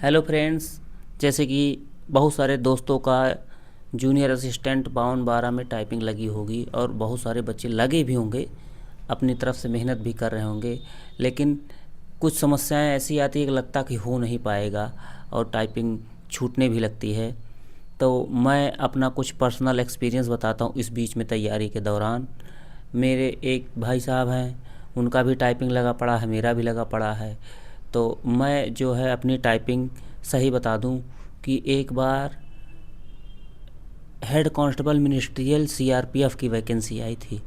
Hello friends. जैसे कि बहुत सारे दोस्तों का जूनियर असिस्टेंट 52-12 में टाइपिंग लगी होगी और बहुत सारे बच्चे लगे भी होंगे, अपनी तरफ से मेहनत भी कर रहे होंगे, लेकिन कुछ समस्याएं ऐसी आती है कि लगता कि हो नहीं पाएगा और टाइपिंग छूटने भी लगती है। तो मैं अपना कुछ पर्सनल एक्सपीरियंस बताता हूँ इस बीच में तैयारी के दौरान। मेरे एक भाई साहब हैं, उनका भी टाइपिंग लगा पड़ा है, मेरा भी लगा पड़ा है। तो मैं जो है अपनी टाइपिंग सही बता दूं कि एक बार हेड कांस्टेबल मिनिस्ट्रियल सीआरपीएफ की वैकेंसी आई थी।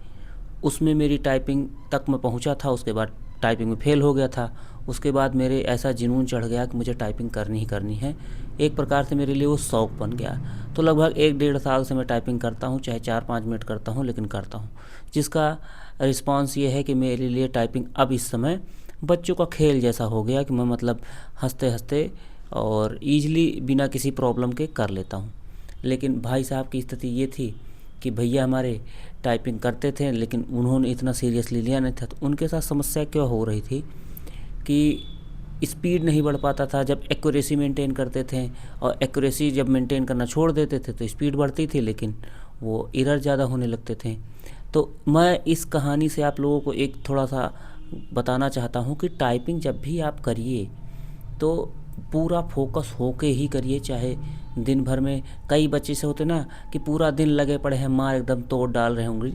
उसमें मेरी टाइपिंग तक मैं पहुंचा था, उसके बाद टाइपिंग में फ़ेल हो गया था। उसके बाद मेरे ऐसा जुनून चढ़ गया कि मुझे टाइपिंग करनी ही करनी है। एक प्रकार से मेरे लिए वो शौक़ बन गया। तो लगभग 1 डेढ़ साल से मैं टाइपिंग करता हूँ, चाहे 4-5 मिनट करता हूँ, लेकिन करता हूँ। जिसका रिस्पॉन्स ये है कि मेरे लिए टाइपिंग अब इस समय बच्चों का खेल जैसा हो गया कि मैं मतलब हँसते हँसते और ईज़िली बिना किसी प्रॉब्लम के कर लेता हूँ। लेकिन भाई साहब की स्थिति ये थी कि भैया हमारे टाइपिंग करते थे, लेकिन उन्होंने इतना सीरियसली लिया नहीं था। तो उनके साथ समस्या क्या हो रही थी कि स्पीड नहीं बढ़ पाता था जब एक्यूरेसी मेंटेन करते थे, और एक्यूरेसी जब मेंटेन करना छोड़ देते थे तो स्पीड बढ़ती थी, लेकिन वो एरर ज़्यादा होने लगते थे। तो मैं इस कहानी से आप लोगों को एक थोड़ा सा बताना चाहता हूँ कि टाइपिंग जब भी आप करिए तो पूरा फोकस होके ही करिए। चाहे दिन भर में कई बच्चे से होते ना कि पूरा दिन लगे पड़े हैं, मार एकदम तोड़ डाल रहे होंगे,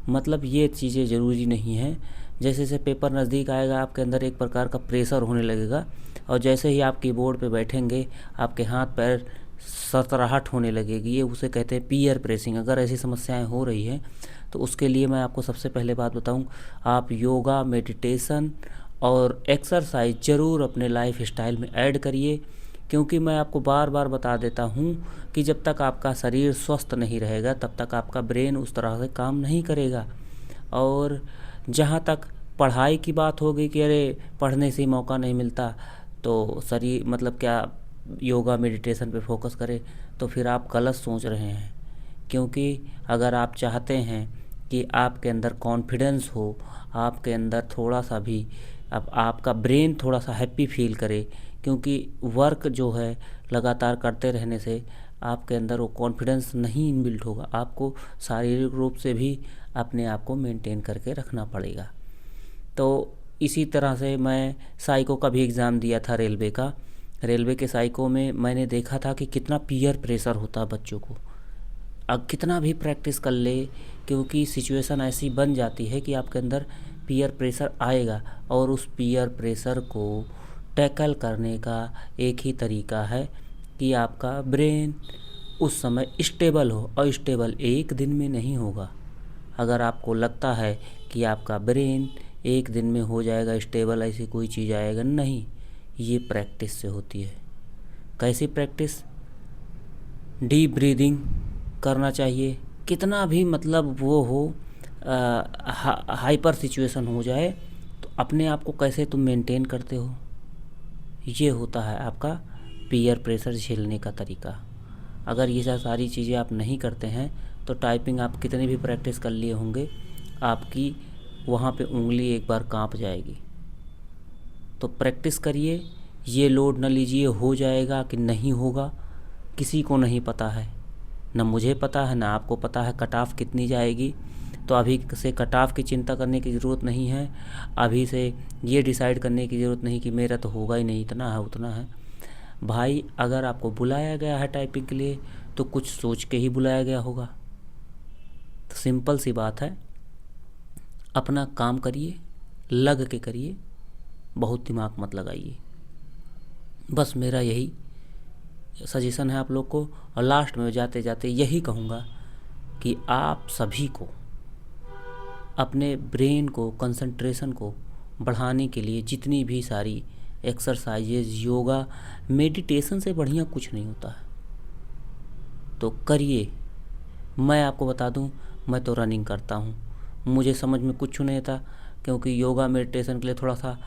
मतलब ये चीज़ें ज़रूरी नहीं हैं। जैसे जैसे पेपर नज़दीक आएगा आपके अंदर एक प्रकार का प्रेशर होने लगेगा, और जैसे ही आप कीबोर्ड पे बैठेंगे आपके हाथ पैर सरसराहट होने लगेगी। ये उसे कहते हैं पीयर प्रेसिंग। अगर ऐसी समस्याएं हो रही हैं तो उसके लिए मैं आपको सबसे पहले बात बताऊं, आप योगा, मेडिटेशन और एक्सरसाइज ज़रूर अपने लाइफ स्टाइल में ऐड करिए। क्योंकि मैं आपको बार बार बता देता हूँ कि जब तक आपका शरीर स्वस्थ नहीं रहेगा तब तक आपका ब्रेन उस तरह से काम नहीं करेगा। और जहाँ तक पढ़ाई की बात होगी कि अरे पढ़ने से ही मौका नहीं मिलता, तो शरीर मतलब क्या योगा मेडिटेशन पे फोकस करें, तो फिर आप गलत सोच रहे हैं। क्योंकि अगर आप चाहते हैं कि आपके अंदर कॉन्फिडेंस हो, आपके अंदर थोड़ा सा भी अब आपका ब्रेन थोड़ा सा हैप्पी फील करे, क्योंकि वर्क जो है लगातार करते रहने से आपके अंदर वो कॉन्फिडेंस नहीं इनबिल्ट होगा। आपको शारीरिक रूप से भी अपने आप को मेंटेन करके रखना पड़ेगा। तो इसी तरह से मैं साइको का भी एग्ज़ाम दिया था, रेलवे का। रेलवे के साइको में मैंने देखा था कि कितना पीयर प्रेशर होता है बच्चों को। अब कितना भी प्रैक्टिस कर ले, क्योंकि सिचुएशन ऐसी बन जाती है कि आपके अंदर पीयर प्रेशर आएगा, और उस पीयर प्रेशर को टैकल करने का एक ही तरीका है कि आपका ब्रेन उस समय स्टेबल हो। और स्टेबल एक दिन में नहीं होगा। अगर आपको लगता है कि आपका ब्रेन एक दिन में हो जाएगा स्टेबल, ऐसी कोई चीज़ आएगा नहीं। ये प्रैक्टिस से होती है। कैसी प्रैक्टिस? डीप ब्रीदिंग करना चाहिए। कितना भी मतलब वो हो, हाइपर सिचुएशन हो जाए, तो अपने आप को कैसे तुम मेंटेन करते हो, ये होता है आपका पीयर प्रेशर झेलने का तरीका। अगर ये सारी चीज़ें आप नहीं करते हैं तो टाइपिंग आप कितनी भी प्रैक्टिस कर लिए होंगे, आपकी वहाँ पे उंगली एक बार कांप जाएगी। तो प्रैक्टिस करिए, ये लोड न लीजिए हो जाएगा कि नहीं होगा, किसी को नहीं पता है। न मुझे पता है, न आपको पता है कट ऑफ कितनी जाएगी। तो अभी से कट ऑफ की चिंता करने की ज़रूरत नहीं है। अभी से ये डिसाइड करने की ज़रूरत नहीं कि मेरा तो होगा ही नहीं, इतना है उतना है। भाई अगर आपको बुलाया गया है टाइपिंग के लिए तो कुछ सोच के ही बुलाया गया होगा। तो सिंपल सी बात है, अपना काम करिए, लग के करिए, बहुत दिमाग मत लगाइए। बस मेरा यही सजेशन है आप लोग को। और लास्ट में जाते जाते यही कहूँगा कि आप सभी को अपने ब्रेन को, कंसंट्रेशन को बढ़ाने के लिए जितनी भी सारी एक्सरसाइजेज, योगा, मेडिटेशन से बढ़िया कुछ नहीं होता है, तो करिए। मैं आपको बता दूं, मैं तो रनिंग करता हूं। मुझे समझ में कुछ नहीं आता, क्योंकि योगा मेडिटेशन के लिए थोड़ा सा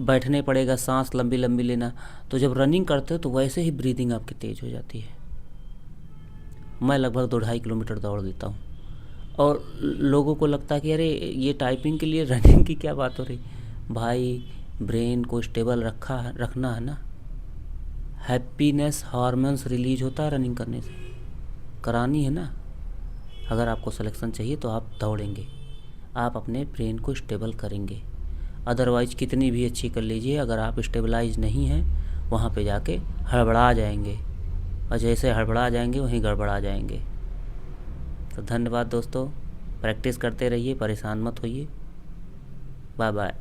बैठने पड़ेगा, सांस लंबी लंबी लेना। तो जब रनिंग करते हो तो वैसे ही ब्रीदिंग आपकी तेज़ हो जाती है। मैं लगभग 2-2.5 किलोमीटर दौड़ देता हूँ। और लोगों को लगता है कि अरे ये टाइपिंग के लिए रनिंग की क्या बात हो रही। भाई ब्रेन को स्टेबल रखना है ना। हैप्पीनेस हार्मोन्स रिलीज होता है रनिंग करने से, करानी है ना। अगर आपको सिलेक्शन चाहिए तो आप दौड़ेंगे, आप अपने ब्रेन को स्टेबल करेंगे। अदरवाइज़ कितनी भी अच्छी कर लीजिए, अगर आप स्टेबलाइज नहीं हैं वहाँ पे जाके हड़बड़ा जाएंगे, और जैसे हड़बड़ा जाएंगे वहीं गड़बड़ा जाएंगे। तो धन्यवाद दोस्तों, प्रैक्टिस करते रहिए, परेशान मत होइए। Bye bye.